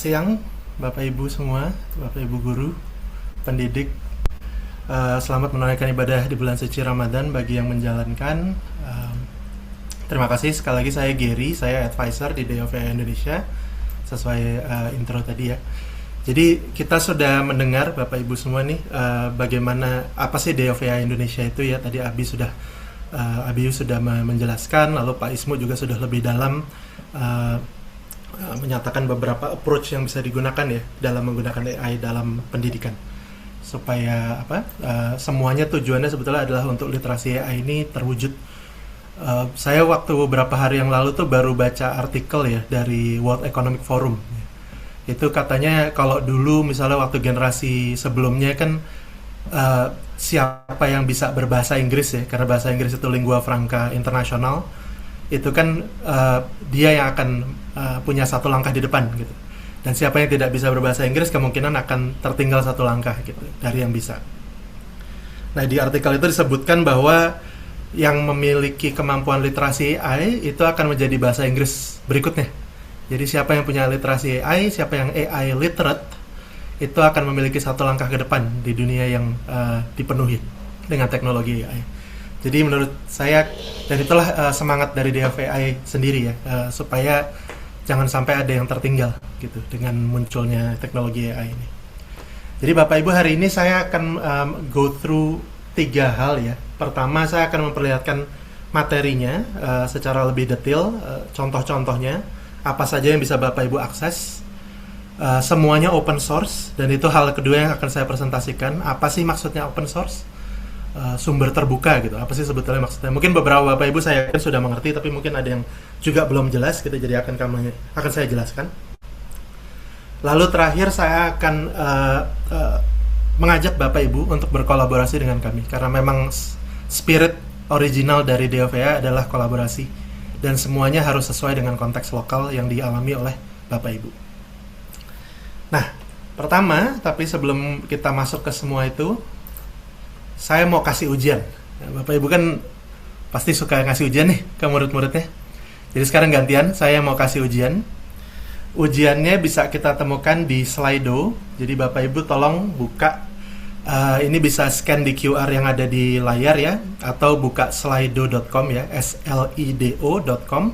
Siang, Bapak Ibu semua, Bapak Ibu guru, pendidik, selamat menunaikan ibadah di bulan suci Ramadan bagi yang menjalankan. Terima kasih sekali lagi, saya Gary, saya advisor di DOVA Indonesia, sesuai intro tadi ya. Jadi kita sudah mendengar Bapak Ibu semua nih, bagaimana apa sih DOVA Indonesia itu ya. Tadi Abi sudah menjelaskan, lalu Pak Ismu juga sudah lebih dalam menyatakan beberapa approach yang bisa digunakan ya dalam menggunakan AI dalam pendidikan, supaya semuanya tujuannya sebetulnya adalah untuk literasi AI ini terwujud. Saya waktu beberapa hari yang lalu tuh baru baca artikel ya dari World Economic Forum. Itu katanya kalau dulu misalnya waktu generasi sebelumnya kan siapa yang bisa berbahasa Inggris ya, karena bahasa Inggris itu lingua franca internasional, itu kan dia yang akan punya satu langkah di depan gitu. Dan siapa yang tidak bisa berbahasa Inggris kemungkinan akan tertinggal satu langkah gitu dari yang bisa. Nah, di artikel itu disebutkan bahwa yang memiliki kemampuan literasi AI itu akan menjadi bahasa Inggris berikutnya. Jadi siapa yang punya literasi AI, siapa yang AI literate, itu akan memiliki satu langkah ke depan di dunia yang dipenuhi dengan teknologi AI. Jadi menurut saya, dan itulah semangat dari DFAI sendiri ya, supaya jangan sampai ada yang tertinggal gitu dengan munculnya teknologi AI ini. Jadi Bapak Ibu, hari ini saya akan go through 3 hal ya. Pertama, saya akan memperlihatkan materinya secara lebih detail, contoh-contohnya, apa saja yang bisa Bapak Ibu akses. Semuanya open source, dan itu hal kedua yang akan saya presentasikan. Apa sih maksudnya open source? Sumber terbuka gitu. Apa sih sebetulnya maksudnya? Mungkin beberapa Bapak Ibu saya kan sudah mengerti, tapi mungkin ada yang juga belum jelas gitu, jadi akan saya jelaskan. Lalu terakhir saya akan mengajak Bapak Ibu untuk berkolaborasi dengan kami, karena memang spirit original dari DOVA adalah kolaborasi, dan semuanya harus sesuai dengan konteks lokal yang dialami oleh Bapak Ibu. Nah, pertama, tapi sebelum kita masuk ke semua itu, saya mau kasih ujian. Bapak Ibu kan pasti suka ngasih ujian nih ke murid-muridnya. Jadi sekarang gantian, saya mau kasih ujian. Ujiannya bisa kita temukan di Slido. Jadi Bapak Ibu tolong buka, ini bisa scan di QR yang ada di layar ya, atau buka slido.com ya, slido.com.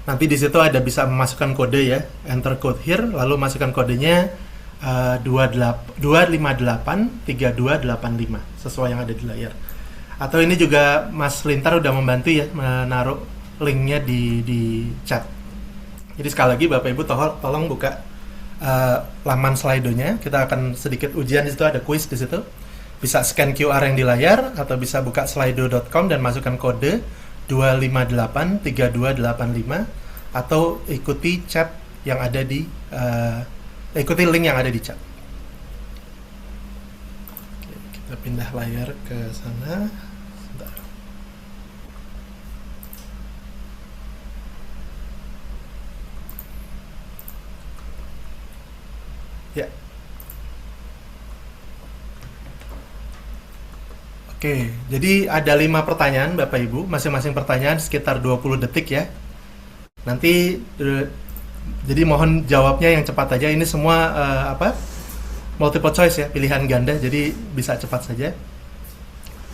Nanti di situ ada bisa memasukkan kode ya, enter code here, lalu masukkan kodenya 2583285 sesuai yang ada di layar. Atau ini juga Mas Lintar udah membantu ya menaruh linknya di chat. Jadi sekali lagi Bapak Ibu tolong buka laman Slido-nya. Kita akan sedikit ujian, di situ ada quiz di situ. Bisa scan QR yang di layar atau bisa buka slido.com dan masukkan kode 2583285 atau ikuti chat yang ada di ikuti link yang ada di chat. Kita pindah layar ke sana. Sebentar. Ya. Oke, jadi ada 5 pertanyaan Bapak Ibu, masing-masing pertanyaan sekitar 20 detik ya. Nanti jadi mohon jawabnya yang cepat aja. Ini semua multiple choice ya, pilihan ganda, jadi bisa cepat saja.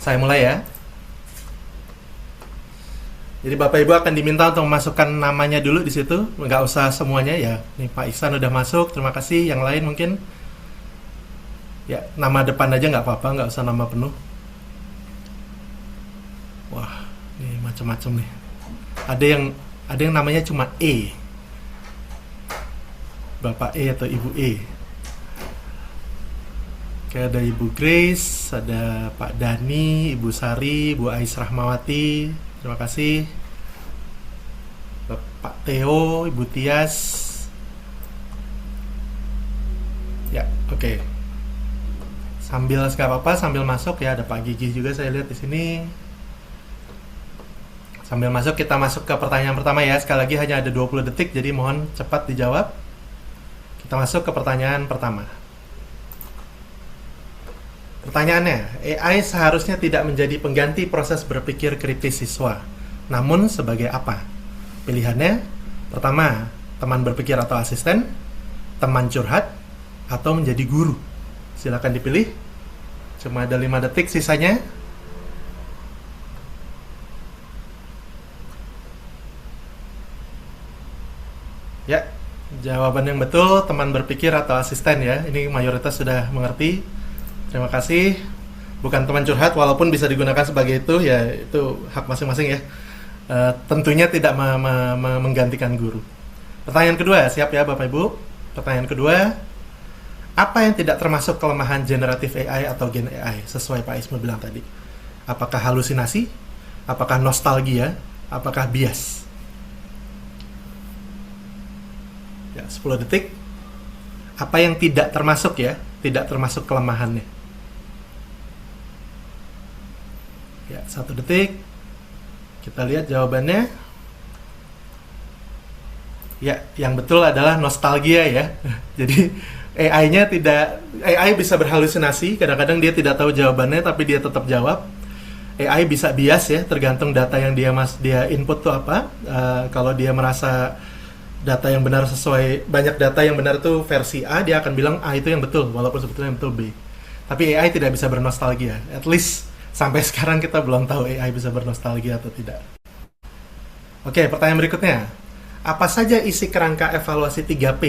Saya mulai ya. Jadi Bapak Ibu akan diminta untuk memasukkan namanya dulu di situ, nggak usah semuanya ya. Nih Pak Ihsan udah masuk, terima kasih. Yang lain mungkin ya nama depan aja nggak apa-apa, nggak usah nama penuh. Wah, ini macam-macam nih. Ada yang namanya cuma E. Bapak E atau Ibu E. Oke, ada Ibu Grace, ada Pak Dani, Ibu Sari, Ibu Ais Rahmawati, terima kasih. Pak Theo, Ibu Tias. Ya, oke. Sambil nggak apa-apa, sambil masuk ya, ada Pak Gigi juga saya lihat di sini. Sambil masuk, kita masuk ke pertanyaan pertama ya. Sekali lagi hanya ada 20 detik, jadi mohon cepat dijawab. Kita masuk ke pertanyaan pertama. Pertanyaannya, AI seharusnya tidak menjadi pengganti proses berpikir kritis siswa, namun sebagai apa? Pilihannya, pertama, teman berpikir atau asisten. teman curhat atau menjadi guru? Silakan dipilih. Cuma ada 5 detik sisanya. Ya, jawaban yang betul teman berpikir atau asisten ya. Ini mayoritas sudah mengerti. Terima kasih. Bukan teman curhat, walaupun bisa digunakan sebagai itu, ya itu hak masing-masing ya. Tentunya tidak menggantikan guru. Pertanyaan kedua, siap ya Bapak Ibu? Pertanyaan kedua, apa yang tidak termasuk kelemahan generatif AI atau Gen AI sesuai Pak Ismu bilang tadi? Apakah halusinasi? Apakah nostalgia? Apakah bias? Ya, 10 detik. Apa yang tidak termasuk ya? Tidak termasuk kelemahannya. Ya, 1 detik. Kita lihat jawabannya. Ya, yang betul adalah nostalgia ya. Jadi AI bisa berhalusinasi, kadang-kadang dia tidak tahu jawabannya tapi dia tetap jawab. AI bisa bias ya, tergantung data yang dia input tuh apa. Kalau dia merasa data yang benar banyak data yang benar tuh versi A, dia akan bilang A itu yang betul, walaupun sebetulnya yang betul B. Tapi AI tidak bisa bernostalgia. At least sampai sekarang kita belum tahu AI bisa bernostalgia atau tidak. Oke, pertanyaan berikutnya. Apa saja isi kerangka evaluasi 3P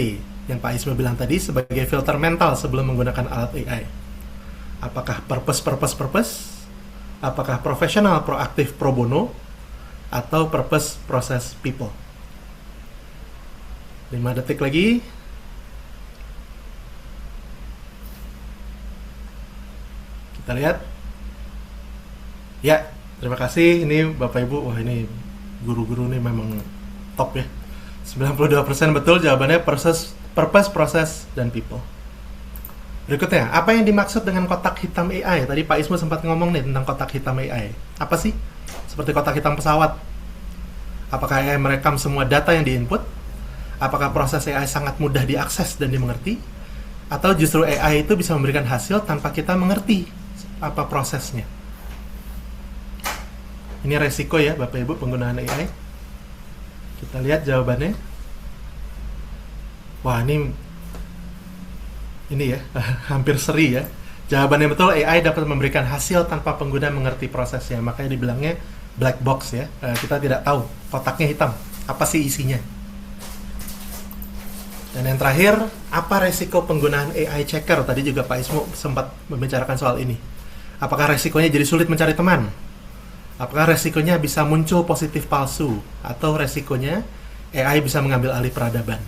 yang Pak Isma bilang tadi sebagai filter mental sebelum menggunakan alat AI? Apakah purpose? Apakah profesional, proaktif, pro bono? Atau purpose, process, people? 5 detik lagi. Kita lihat. Ya, terima kasih. Ini Bapak Ibu, wah ini guru-guru ini memang top ya. 92% betul jawabannya purpose, process, dan people. Berikutnya, apa yang dimaksud dengan kotak hitam AI? Tadi Pak Ismu sempat ngomong nih tentang kotak hitam AI. Apa sih? Seperti kotak hitam pesawat. Apakah AI merekam semua data yang diinput? Apakah proses AI sangat mudah diakses dan dimengerti? Atau justru AI itu bisa memberikan hasil tanpa kita mengerti apa prosesnya? Ini resiko ya Bapak Ibu penggunaan AI. Kita lihat jawabannya. Wah, ini ya, hampir seri ya. Jawabannya betul, AI dapat memberikan hasil tanpa pengguna mengerti prosesnya. Makanya dibilangnya black box ya. Kita tidak tahu, kotaknya hitam. Apa sih isinya? Dan yang terakhir, apa resiko penggunaan AI checker? Tadi juga Pak Ismu sempat membicarakan soal ini. Apakah resikonya jadi sulit mencari teman? Apakah resikonya bisa muncul positif palsu? Atau resikonya AI bisa mengambil alih peradaban?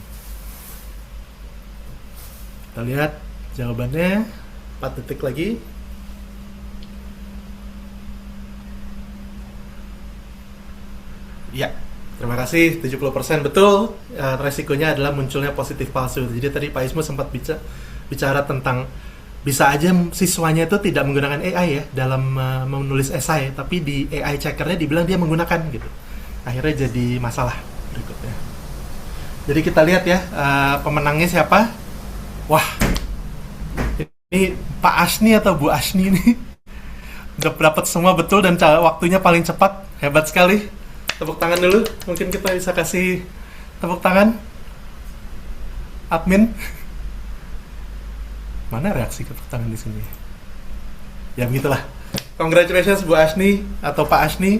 Kita lihat jawabannya. 4 detik lagi. Ya, terima kasih. 70% betul. Resikonya adalah munculnya positif palsu. Jadi tadi Pak Ismu sempat bicara tentang bisa aja siswanya itu tidak menggunakan AI ya dalam menulis esai, tapi di AI checkernya dibilang dia menggunakan gitu. Akhirnya jadi masalah berikutnya. Jadi kita lihat ya pemenangnya siapa? Wah, ini Pak Asni atau Bu Asni ini dapat semua betul dan waktunya paling cepat. Hebat sekali. Tepuk tangan dulu. Mungkin kita bisa kasih tepuk tangan. Admin. Mana reaksi tepuk tangan di sini? Ya begitulah. Congratulations Bu Asni atau Pak Asni.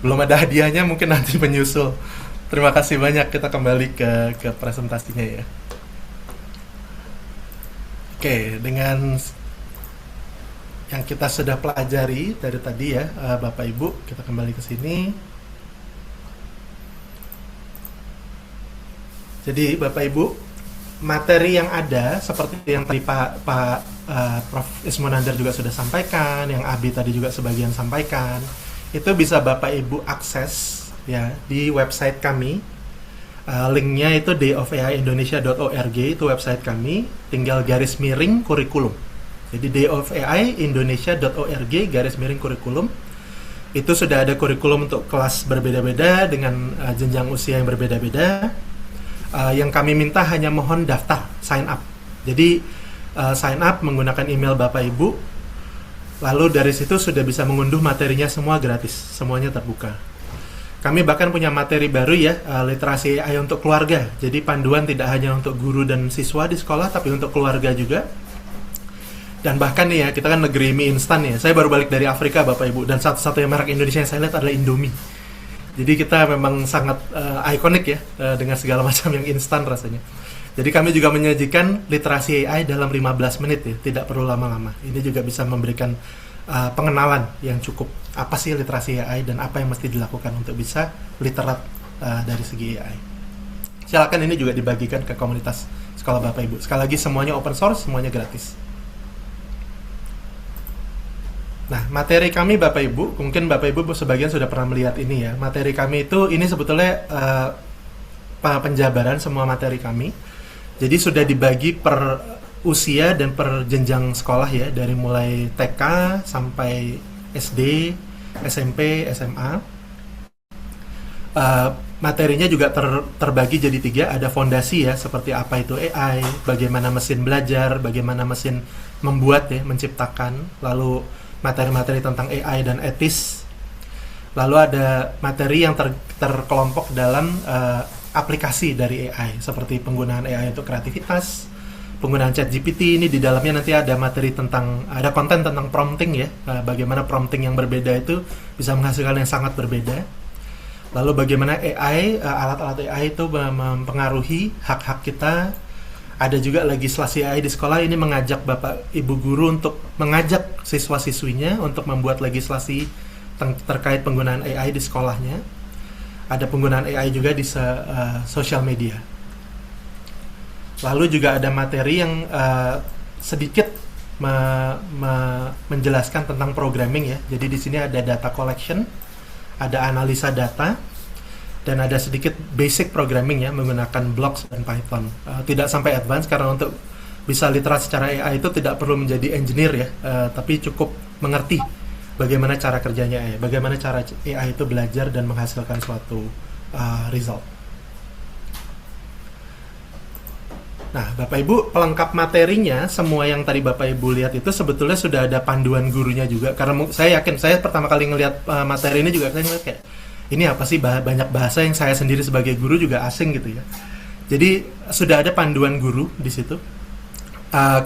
Belum ada hadiahnya, mungkin nanti menyusul. Terima kasih banyak. Kita kembali ke presentasinya ya. Oke, dengan yang kita sudah pelajari dari tadi ya, Bapak Ibu, kita kembali ke sini. Jadi Bapak Ibu, materi yang ada seperti yang tadi Prof. Ismonandar juga sudah sampaikan, yang Abi tadi juga sebagian sampaikan, itu bisa Bapak Ibu akses ya di website kami. Linknya itu dayofaiindonesia.org, itu website kami, tinggal garis miring kurikulum. Jadi dayofaiindonesia.org garis miring kurikulum. Itu sudah ada kurikulum untuk kelas berbeda-beda dengan jenjang usia yang berbeda-beda. Yang kami minta hanya mohon daftar, sign up. Jadi sign up menggunakan email Bapak Ibu. Lalu dari situ sudah bisa mengunduh materinya semua gratis, semuanya terbuka. Kami bahkan punya materi baru ya, literasi AI untuk keluarga. Jadi panduan tidak hanya untuk guru dan siswa di sekolah, tapi untuk keluarga juga. Dan bahkan nih ya, kita kan negeri mie instan ya. Saya baru balik dari Afrika Bapak Ibu, dan satu-satunya merek Indonesia yang saya lihat adalah Indomie. Jadi kita memang sangat ikonik ya, dengan segala macam yang instan rasanya. Jadi kami juga menyajikan literasi AI dalam 15 menit ya, tidak perlu lama-lama. Ini juga bisa memberikan pengenalan yang cukup, apa sih literasi AI dan apa yang mesti dilakukan untuk bisa literat dari segi AI. Silakan, ini juga dibagikan ke komunitas sekolah Bapak Ibu. Sekali lagi semuanya open source, semuanya gratis. Nah, materi kami Bapak Ibu, mungkin Bapak Ibu sebagian sudah pernah melihat ini ya. Materi kami itu, ini sebetulnya penjabaran semua materi kami. Jadi sudah dibagi per usia dan per jenjang sekolah ya, dari mulai TK sampai SD, SMP, SMA. Materinya juga terbagi jadi 3, ada fondasi ya, seperti apa itu AI, bagaimana mesin belajar, bagaimana mesin membuat ya, menciptakan, lalu materi-materi tentang AI dan etis. Lalu ada materi yang terkelompok dalam aplikasi dari AI, seperti penggunaan AI untuk kreativitas, penggunaan ChatGPT. Ini di dalamnya nanti ada materi tentang, ada konten tentang prompting ya, bagaimana prompting yang berbeda itu bisa menghasilkan yang sangat berbeda. Lalu bagaimana AI, alat-alat AI itu mempengaruhi hak-hak kita. Ada juga legislasi AI di sekolah, ini mengajak Bapak Ibu guru untuk mengajak siswa-siswinya untuk membuat legislasi terkait penggunaan AI di sekolahnya. Ada penggunaan AI juga di sosial media. Lalu juga ada materi yang sedikit menjelaskan tentang programming ya. Jadi di sini ada data collection, ada analisa data, dan ada sedikit basic programming ya, menggunakan blocks dan Python. Tidak sampai advance, karena untuk bisa literat secara AI itu tidak perlu menjadi engineer ya, tapi cukup mengerti bagaimana cara kerjanya AI, bagaimana cara AI itu belajar dan menghasilkan suatu result. Nah, Bapak Ibu, pelengkap materinya, semua yang tadi Bapak Ibu lihat itu sebetulnya sudah ada panduan gurunya juga. Karena saya yakin, saya pertama kali ngelihat materi ini juga, saya ngeliat kayak, ini apa sih, banyak bahasa yang saya sendiri sebagai guru juga asing gitu ya. Jadi, sudah ada panduan guru di situ.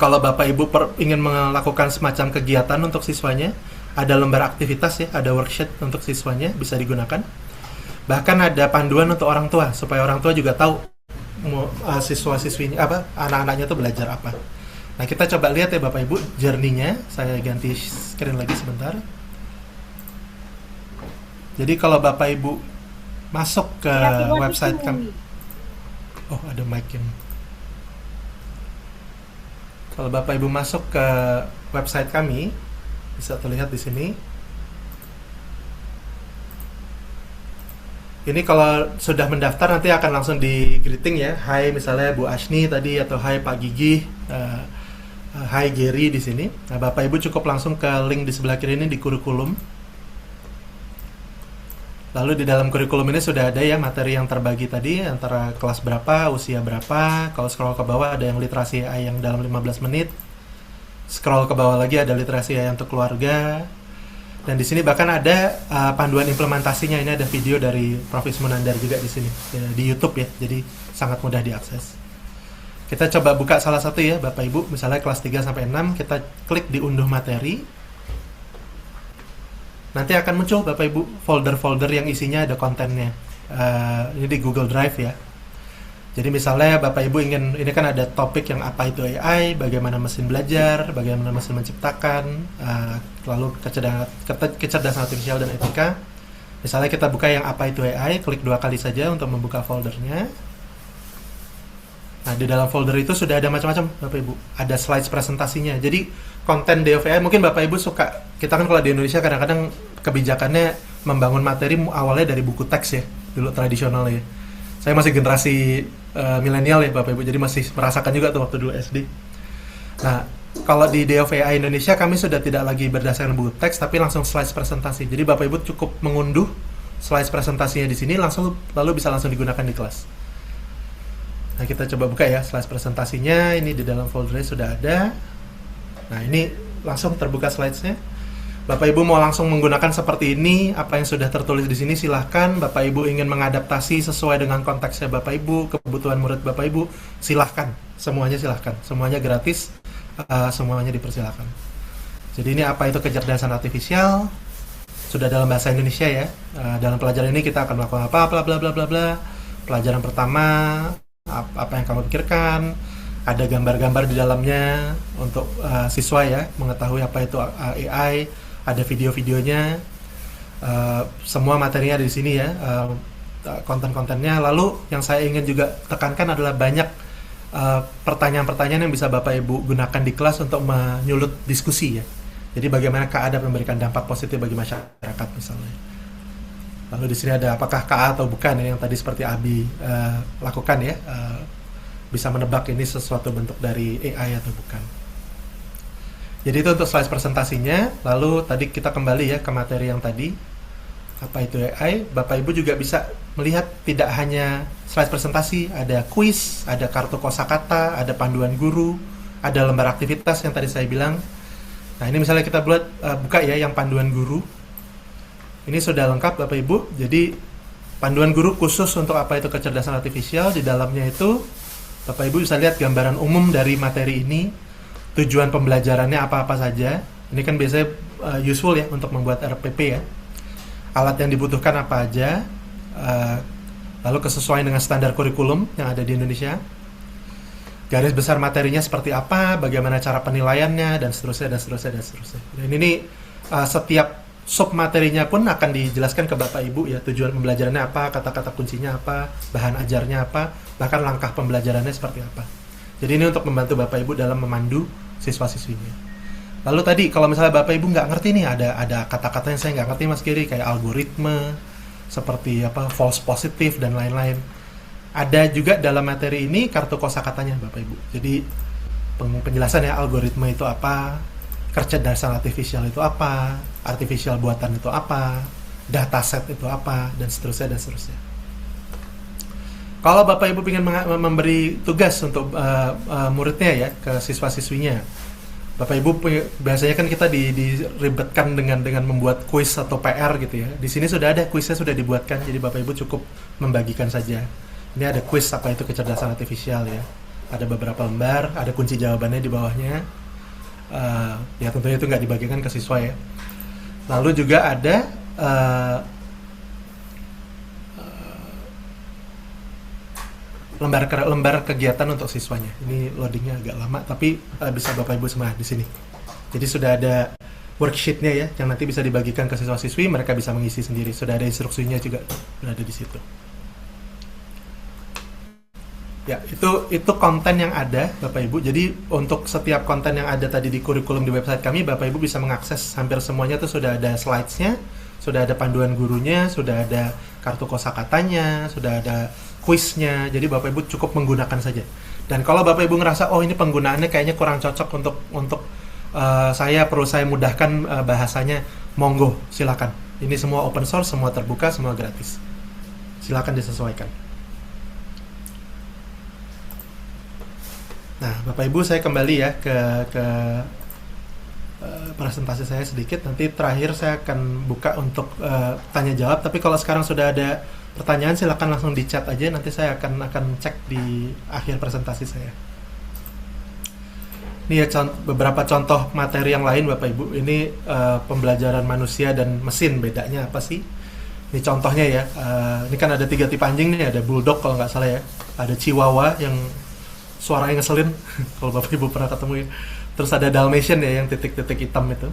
Kalau Bapak Ibu ingin melakukan semacam kegiatan untuk siswanya, ada lembar aktivitas ya, ada worksheet untuk siswanya, bisa digunakan. Bahkan ada panduan untuk orang tua, supaya orang tua juga tahu siswa-siswinya anak-anaknya tuh belajar apa. Nah, kita coba lihat ya Bapak Ibu journey-nya. Saya ganti screen lagi sebentar. Jadi kalau Bapak Ibu masuk ke website kami, oh ada mic yang. Kalau Bapak Ibu masuk ke website kami, bisa terlihat di sini. Ini kalau sudah mendaftar nanti akan langsung di greeting ya. Hai misalnya Bu Ashni tadi, atau hai Pak Gigi, hai Gary di sini. Nah, Bapak Ibu cukup langsung ke link di sebelah kiri ini di kurikulum. Lalu di dalam kurikulum ini sudah ada ya materi yang terbagi tadi, antara kelas berapa, usia berapa. Kalau scroll ke bawah ada yang literasi AI yang dalam 15 menit. Scroll ke bawah lagi ada literasi AI untuk keluarga. Dan di sini bahkan ada panduan implementasinya. Ini ada video dari Prof. Ismunandar juga di sini ya, di YouTube ya. Jadi sangat mudah diakses. Kita coba buka salah satu ya Bapak Ibu, misalnya kelas 3 sampai 6, kita klik di unduh materi. Nanti akan muncul Bapak Ibu folder-folder yang isinya ada kontennya. Ini di Google Drive ya. Jadi misalnya Bapak Ibu ingin, ini kan ada topik yang apa itu AI, bagaimana mesin belajar, bagaimana mesin menciptakan, lalu kecerdasan artifisial dan etika. Misalnya kita buka yang apa itu AI, klik 2 kali saja untuk membuka foldernya. Nah, di dalam folder itu sudah ada macam-macam Bapak Ibu. Ada slides presentasinya. Jadi konten DOVAI, mungkin Bapak Ibu suka, kita kan kalau di Indonesia kadang-kadang kebijakannya membangun materi awalnya dari buku teks ya, dulu tradisional ya. Saya masih generasi milenial ya Bapak Ibu, jadi masih merasakan juga tuh waktu dulu SD. Nah, kalau di DOVAI Indonesia kami sudah tidak lagi berdasarkan buku teks, tapi langsung slides presentasi. Jadi Bapak Ibu cukup mengunduh slides presentasinya di sini, lalu bisa langsung digunakan di kelas. Nah, kita coba buka ya slides presentasinya. Ini di dalam foldernya sudah ada. Nah, ini langsung terbuka slidesnya. Bapak Ibu mau langsung menggunakan seperti ini, apa yang sudah tertulis di sini silahkan. Bapak Ibu ingin mengadaptasi sesuai dengan konteksnya Bapak Ibu, kebutuhan murid Bapak Ibu, silahkan. Semuanya silahkan. Semuanya gratis, semuanya dipersilahkan. Jadi ini apa itu kecerdasan artifisial? Sudah dalam bahasa Indonesia ya. Dalam pelajaran ini kita akan melakukan apa, bla bla bla bla bla. Pelajaran pertama, apa yang kamu pikirkan? Ada gambar-gambar di dalamnya untuk siswa ya, mengetahui apa itu AI. Ada video-videonya, semua materinya ada di sini ya, konten-kontennya. Lalu yang saya ingin juga tekankan adalah banyak pertanyaan-pertanyaan yang bisa Bapak Ibu gunakan di kelas untuk menyulut diskusi ya. Jadi bagaimana KA dapat memberikan dampak positif bagi masyarakat misalnya. Lalu di sini ada apakah KA atau bukan ya, yang tadi seperti Abi lakukan ya, bisa menebak ini sesuatu bentuk dari AI atau bukan. Jadi itu untuk slide presentasinya. Lalu tadi kita kembali ya ke materi yang tadi. Apa itu AI? Bapak Ibu juga bisa melihat tidak hanya slide presentasi, ada kuis, ada kartu kosakata, ada panduan guru, ada lembar aktivitas yang tadi saya bilang. Nah ini misalnya kita buka ya yang panduan guru. Ini sudah lengkap Bapak Ibu. Jadi panduan guru khusus untuk apa itu kecerdasan artifisial. Di dalamnya itu Bapak Ibu bisa lihat gambaran umum dari materi ini. Tujuan pembelajarannya apa-apa saja. Ini kan biasanya useful ya untuk membuat RPP ya. Alat yang dibutuhkan apa aja. Lalu kesesuaian dengan standar kurikulum yang ada di Indonesia. Garis besar materinya seperti apa, bagaimana cara penilaiannya, dan seterusnya, dan seterusnya, dan seterusnya. Dan ini setiap sub materinya pun akan dijelaskan ke Bapak Ibu ya. Tujuan pembelajarannya apa, kata-kata kuncinya apa, bahan ajarnya apa, bahkan langkah pembelajarannya seperti apa. Jadi ini untuk membantu Bapak Ibu dalam memandu siswa-siswinya. Lalu tadi kalau misalnya Bapak Ibu nggak ngerti nih, ada kata-kata yang saya nggak ngerti Mas Giri, kayak algoritma, seperti apa false positive dan lain-lain. Ada juga dalam materi ini kartu kosakatanya Bapak Ibu. Jadi penjelasan ya, algoritma itu apa, kecerdasan artifisial itu apa, artifisial buatan itu apa, dataset itu apa, dan seterusnya dan seterusnya. Kalau Bapak Ibu ingin memberi tugas untuk muridnya ya, ke siswa-siswinya, Bapak Ibu biasanya kan kita diribetkan dengan membuat kuis atau PR gitu ya. Di sini sudah ada kuisnya, sudah dibuatkan, jadi Bapak Ibu cukup membagikan saja. Ini ada kuis apa itu kecerdasan artifisial ya. Ada beberapa lembar, ada kunci jawabannya di bawahnya. Ya tentunya itu nggak dibagikan ke siswa ya. Lalu juga ada lembar kegiatan untuk siswanya. Ini loadingnya agak lama, tapi bisa Bapak Ibu semua di sini. Jadi sudah ada worksheetnya ya, yang nanti bisa dibagikan ke siswa-siswi, mereka bisa mengisi sendiri. Sudah ada instruksinya juga berada di situ. Ya, itu konten yang ada Bapak Ibu. Jadi untuk setiap konten yang ada tadi di kurikulum di website kami, Bapak Ibu bisa mengakses hampir semuanya. Tuh sudah ada slides-nya, sudah ada panduan gurunya, sudah ada kartu kosakatanya, sudah ada kuisnya. Jadi Bapak Ibu cukup menggunakan saja. Dan kalau Bapak Ibu ngerasa ini penggunaannya kayaknya kurang cocok untuk saya mudahkan bahasanya, monggo silakan. Ini semua open source, semua terbuka, semua gratis. Silakan disesuaikan. Nah, Bapak Ibu saya kembali ya ke presentasi saya sedikit. Nanti terakhir saya akan buka untuk tanya jawab. Tapi kalau sekarang sudah ada pertanyaan, silakan langsung di chat aja. Nanti saya akan cek di akhir presentasi saya. Ini ya beberapa contoh materi yang lain Bapak Ibu. Ini pembelajaran manusia dan mesin, bedanya apa sih? Ini contohnya ya. Ini kan ada 3 tipe anjing nih. Ada bulldog kalau nggak salah ya. Ada chihuahua yang suaranya ngeselin kalau Bapak Ibu pernah ketemu ya. Terus ada Dalmatian ya, yang titik-titik hitam itu.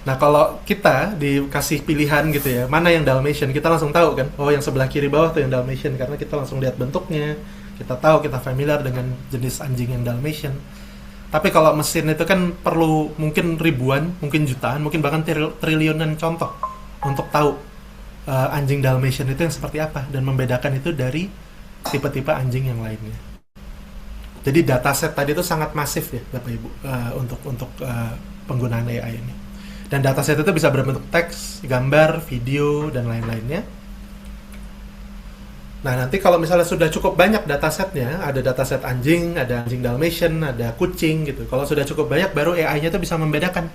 Nah kalau kita dikasih pilihan gitu ya, mana yang Dalmatian, kita langsung tahu kan, oh yang sebelah kiri bawah tuh yang Dalmatian, karena kita langsung lihat bentuknya, kita tahu, kita familiar dengan jenis anjing yang Dalmatian. Tapi kalau mesin itu kan perlu mungkin ribuan, mungkin jutaan, mungkin bahkan triliunan contoh untuk tahu anjing Dalmatian itu yang seperti apa, dan membedakan itu dari tipe-tipe anjing yang lainnya. Jadi dataset tadi itu sangat masif ya Bapak Ibu untuk penggunaan AI ini. Dan dataset itu bisa berbentuk teks, gambar, video, dan lain-lainnya. Nah nanti kalau misalnya sudah cukup banyak datasetnya, ada dataset anjing, ada anjing Dalmatian, ada kucing gitu. Kalau sudah cukup banyak, baru AI-nya itu bisa membedakan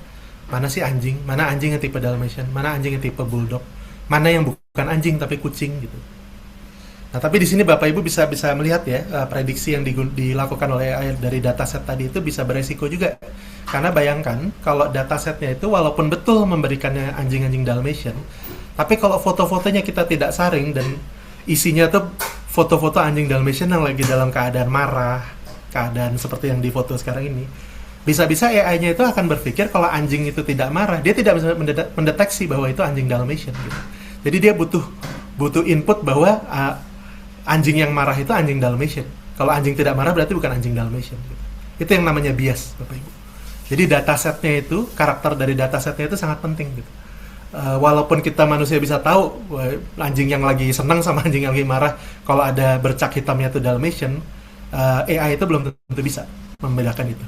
mana sih anjing, mana anjing yang tipe Dalmatian, mana anjing yang tipe Bulldog, mana yang bukan anjing tapi kucing gitu. Nah, tapi di sini Bapak Ibu bisa bisa melihat ya, prediksi yang dilakukan oleh AI dari dataset tadi itu bisa beresiko juga. Karena bayangkan kalau datasetnya itu walaupun betul memberikannya anjing-anjing Dalmatian, tapi kalau foto-fotonya kita tidak saring dan isinya tuh foto-foto anjing Dalmatian yang lagi dalam keadaan marah, keadaan seperti yang di foto sekarang ini, bisa-bisa AI-nya itu akan berpikir kalau anjing itu tidak marah, dia tidak bisa mendeteksi bahwa itu anjing Dalmatian gitu. Jadi dia butuh input bahwa anjing yang marah itu anjing Dalmatian. Kalau anjing tidak marah berarti bukan anjing Dalmatian gitu. Itu yang namanya bias, Bapak Ibu. Jadi datasetnya itu, karakter dari datasetnya itu sangat penting gitu. Walaupun kita manusia bisa tahu anjing yang lagi senang sama anjing yang lagi marah, kalau ada bercak hitamnya itu Dalmatian, AI itu belum tentu bisa membedakan itu.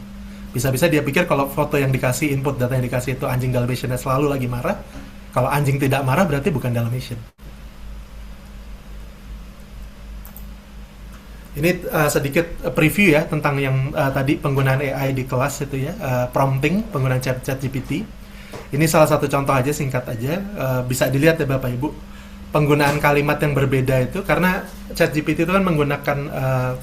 Bisa-bisa dia pikir kalau foto yang dikasih, input data yang dikasih itu anjing Dalmatian selalu lagi marah, kalau anjing tidak marah berarti bukan Dalmatian. Ini sedikit preview ya tentang yang tadi penggunaan AI di kelas itu ya, prompting, penggunaan ChatGPT. Ini salah satu contoh aja, singkat aja, bisa dilihat ya Bapak Ibu. Penggunaan kalimat yang berbeda itu, karena ChatGPT itu kan menggunakan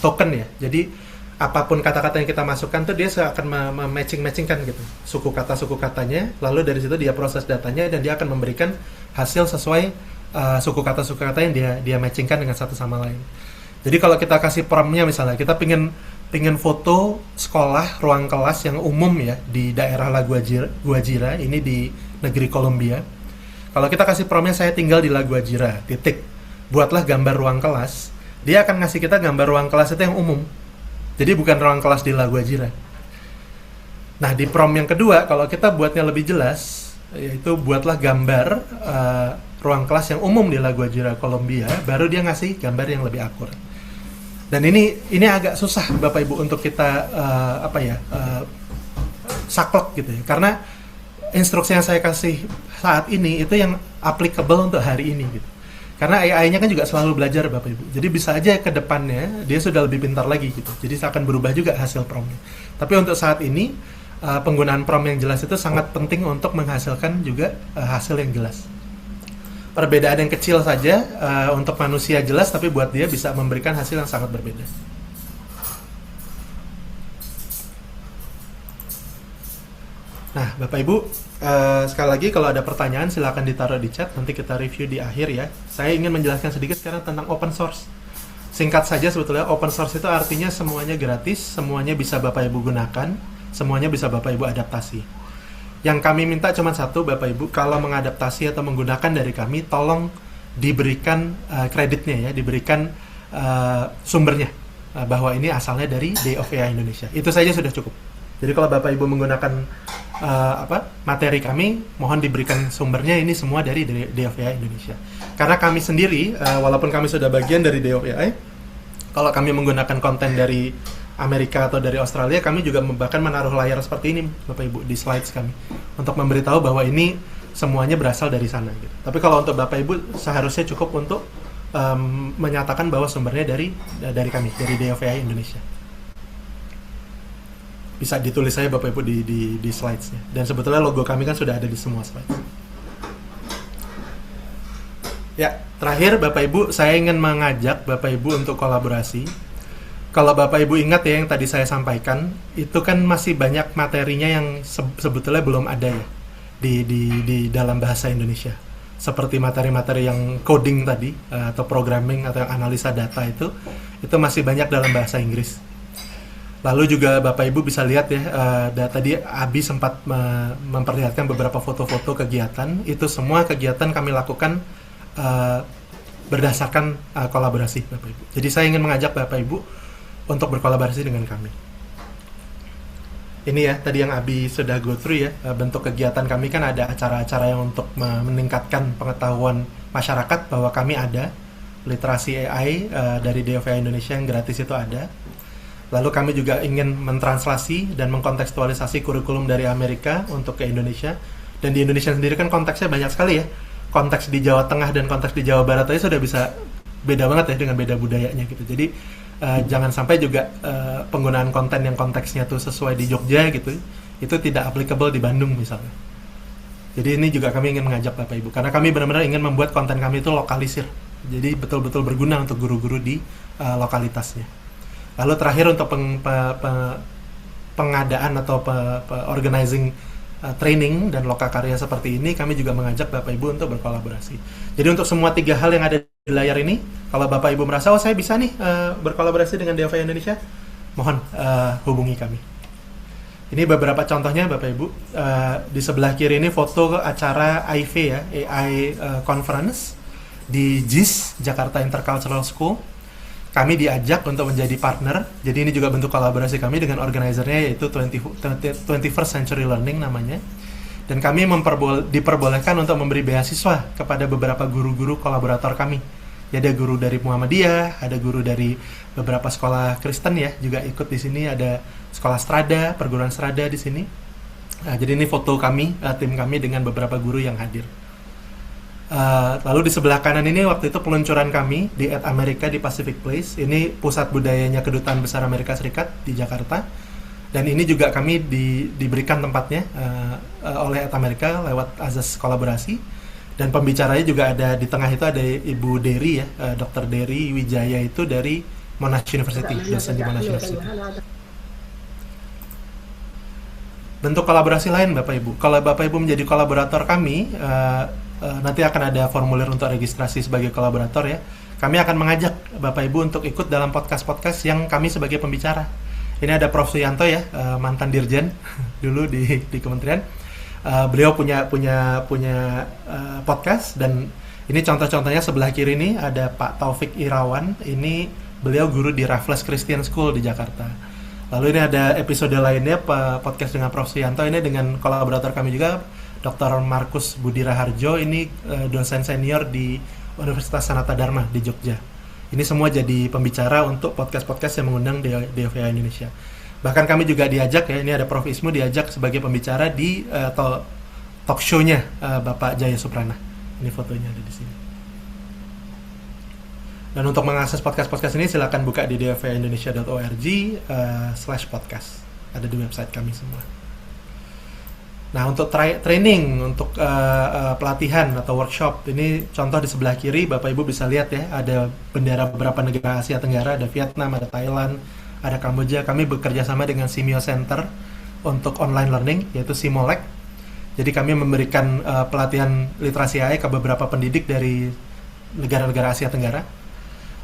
token ya, jadi apapun kata-kata yang kita masukkan tuh dia akan matching-matchingkan gitu, suku katanya, lalu dari situ dia proses datanya dan dia akan memberikan hasil sesuai suku kata yang dia matchingkan dengan satu sama lain. Jadi kalau kita kasih promptnya misalnya, kita pingin foto sekolah, ruang kelas yang umum ya, di daerah La Guajira, ini di negeri Kolombia. Kalau kita kasih promptnya, saya tinggal di La Guajira, titik. Buatlah gambar ruang kelas, dia akan ngasih kita gambar ruang kelas itu yang umum. Jadi bukan ruang kelas di La Guajira. Nah, di prompt yang kedua, kalau kita buatnya lebih jelas, yaitu buatlah gambar ruang kelas yang umum di La Guajira, Kolombia, baru dia ngasih gambar yang lebih akurat. Dan ini agak susah Bapak Ibu untuk kita saklek gitu ya, karena instruksi yang saya kasih saat ini itu yang applicable untuk hari ini gitu. Karena AI-nya kan juga selalu belajar Bapak Ibu, jadi bisa aja ke depannya dia sudah lebih pintar lagi gitu, jadi akan berubah juga hasil promptnya. Tapi untuk saat ini penggunaan prompt yang jelas itu sangat penting untuk menghasilkan juga hasil yang jelas. Perbedaan yang kecil saja untuk manusia jelas, tapi buat dia bisa memberikan hasil yang sangat berbeda. Nah, Bapak Ibu, sekali lagi kalau ada pertanyaan silakan ditaruh di chat, nanti kita review di akhir ya. Saya ingin menjelaskan sedikit sekarang tentang open source. Singkat saja sebetulnya, open source itu artinya semuanya gratis, semuanya bisa Bapak Ibu gunakan, semuanya bisa Bapak Ibu adaptasi. Yang kami minta cuma satu, Bapak Ibu, kalau mengadaptasi atau menggunakan dari kami, tolong diberikan kreditnya ya, diberikan sumbernya, bahwa ini asalnya dari Day of AI Indonesia. Itu saja sudah cukup. Jadi kalau Bapak Ibu menggunakan materi kami, mohon diberikan sumbernya, ini semua dari Day of AI Indonesia. Karena kami sendiri, walaupun kami sudah bagian dari Day of AI, kalau kami menggunakan konten dari Amerika atau dari Australia, kami juga bahkan menaruh layar seperti ini Bapak Ibu di slides kami untuk memberitahu bahwa ini semuanya berasal dari sana gitu. Tapi kalau untuk Bapak Ibu seharusnya cukup untuk menyatakan bahwa sumbernya dari kami, dari Day of AI Indonesia. Bisa ditulis saya Bapak Ibu di slides-nya. Dan sebetulnya logo kami kan sudah ada di semua slides. Ya, terakhir Bapak Ibu, saya ingin mengajak Bapak Ibu untuk kolaborasi. Kalau Bapak Ibu ingat ya yang tadi saya sampaikan, itu kan masih banyak materinya yang sebetulnya belum ada ya di dalam bahasa Indonesia. Seperti materi-materi yang coding tadi, atau programming, atau yang analisa data itu masih banyak dalam bahasa Inggris. Lalu juga Bapak Ibu bisa lihat ya, tadi Abi sempat memperlihatkan beberapa foto-foto kegiatan, itu semua kegiatan kami lakukan berdasarkan kolaborasi Bapak Ibu. Jadi saya ingin mengajak Bapak Ibu untuk berkolaborasi dengan kami. Ini ya, tadi yang Abi sudah go through ya, bentuk kegiatan kami kan ada acara-acara yang untuk meningkatkan pengetahuan masyarakat bahwa kami ada, literasi AI dari Day of AI Indonesia yang gratis itu ada. Lalu kami juga ingin mentranslasi dan mengkontekstualisasi kurikulum dari Amerika untuk ke Indonesia. Dan di Indonesia sendiri kan konteksnya banyak sekali ya. Konteks di Jawa Tengah dan konteks di Jawa Barat aja sudah bisa beda banget ya dengan beda budayanya gitu. Jadi jangan sampai juga penggunaan konten yang konteksnya tuh sesuai di Jogja gitu, itu tidak applicable di Bandung misalnya. Jadi ini juga kami ingin mengajak Bapak Ibu, karena kami benar-benar ingin membuat konten kami itu lokalisir. Jadi betul-betul berguna untuk guru-guru di lokalitasnya. Lalu terakhir untuk pengadaan atau organizing training dan lokakarya seperti ini, kami juga mengajak Bapak Ibu untuk berkolaborasi. Jadi untuk semua 3 hal yang ada di layar ini, kalau Bapak Ibu merasa, oh saya bisa nih berkolaborasi dengan DFI Indonesia, mohon hubungi kami. Ini beberapa contohnya Bapak Ibu. Di sebelah kiri ini foto acara AIV ya, AI Conference di JIS, Jakarta Intercultural School. Kami diajak untuk menjadi partner. Jadi ini juga bentuk kolaborasi kami dengan organizernya, yaitu 21st Century Learning namanya. Dan kami diperbolehkan untuk memberi beasiswa kepada beberapa guru-guru kolaborator kami. Ya, ada guru dari Muhammadiyah, ada guru dari beberapa sekolah Kristen ya, juga ikut di sini. Ada sekolah Strada, perguruan Strada di sini. Nah, jadi ini foto kami, tim kami dengan beberapa guru yang hadir. Lalu di sebelah kanan ini waktu itu peluncuran kami di @America di Pacific Place. Ini pusat budayanya Kedutaan Besar Amerika Serikat di Jakarta. Dan ini juga kami diberikan tempatnya oleh @America lewat azas kolaborasi. Dan pembicaranya juga ada di tengah itu, ada Ibu Dery ya, Dr. Dery Wijaya itu dari Monash University, dosen di Monash University. Bentuk kolaborasi lain Bapak Ibu. Kalau Bapak Ibu menjadi kolaborator kami, nanti akan ada formulir untuk registrasi sebagai kolaborator ya. Kami akan mengajak Bapak Ibu untuk ikut dalam podcast-podcast yang kami sebagai pembicara. Ini ada Prof. Suyanto ya, mantan Dirjen dulu di Kementerian. Beliau punya podcast, dan ini contoh-contohnya sebelah kiri ini ada Pak Taufik Irawan. Ini beliau guru di Raffles Christian School di Jakarta. Lalu ini ada episode lainnya podcast dengan Prof. Suyanto, ini dengan kolaborator kami juga, Dr. Markus Budi Raharjo. Ini dosen senior di Universitas Sanata Dharma di Jogja. Ini semua jadi pembicara untuk podcast-podcast yang mengundang DFI Indonesia. Bahkan kami juga diajak ya, ini ada Prof. Ismu diajak sebagai pembicara di talk show-nya Bapak Jaya Suprana. Ini fotonya ada di sini. Dan untuk mengakses podcast-podcast ini silakan buka di dfindonesia.org/podcast. Ada di website kami semua. Nah, untuk training, untuk pelatihan atau workshop, ini contoh di sebelah kiri, Bapak Ibu bisa lihat ya, ada bendera beberapa negara Asia Tenggara, ada Vietnam, ada Thailand, ada Kamboja. Kami bekerja sama dengan Simeo Center untuk online learning, yaitu Simolek. Jadi kami memberikan pelatihan literasi AI ke beberapa pendidik dari negara-negara Asia Tenggara.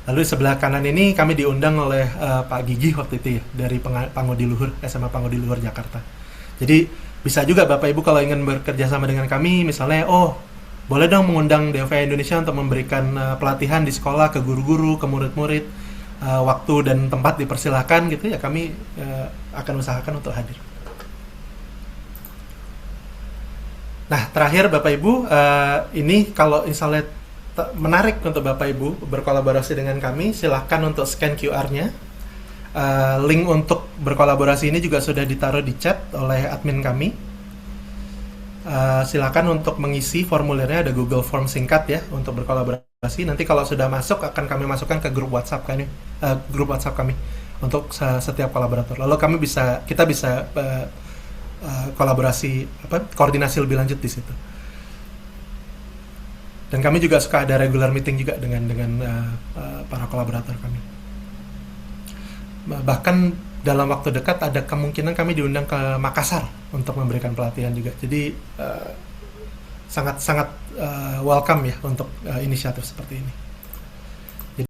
Lalu di sebelah kanan ini kami diundang oleh Pak Gigi waktu itu ya, dari Pangodiluhur, SMA Pangodiluhur Jakarta. Jadi bisa juga Bapak Ibu kalau ingin bekerja sama dengan kami, misalnya, boleh dong mengundang DFI Indonesia untuk memberikan pelatihan di sekolah ke guru-guru, ke murid-murid, waktu dan tempat dipersilakan gitu ya, kami akan usahakan untuk hadir. Nah, terakhir Bapak Ibu, ini kalau misalnya menarik untuk Bapak Ibu berkolaborasi dengan kami, silahkan untuk scan QR-nya. Link untuk berkolaborasi ini juga sudah ditaruh di chat oleh admin kami. Silakan untuk mengisi formulirnya, ada Google Form singkat ya untuk berkolaborasi. Nanti kalau sudah masuk akan kami masukkan ke grup WhatsApp kami untuk setiap kolaborator. Lalu kita bisa kolaborasi koordinasi lebih lanjut di situ. Dan kami juga suka ada regular meeting juga dengan para kolaborator kami. Bahkan dalam waktu dekat ada kemungkinan kami diundang ke Makassar untuk memberikan pelatihan juga. Jadi sangat welcome ya untuk inisiatif seperti ini.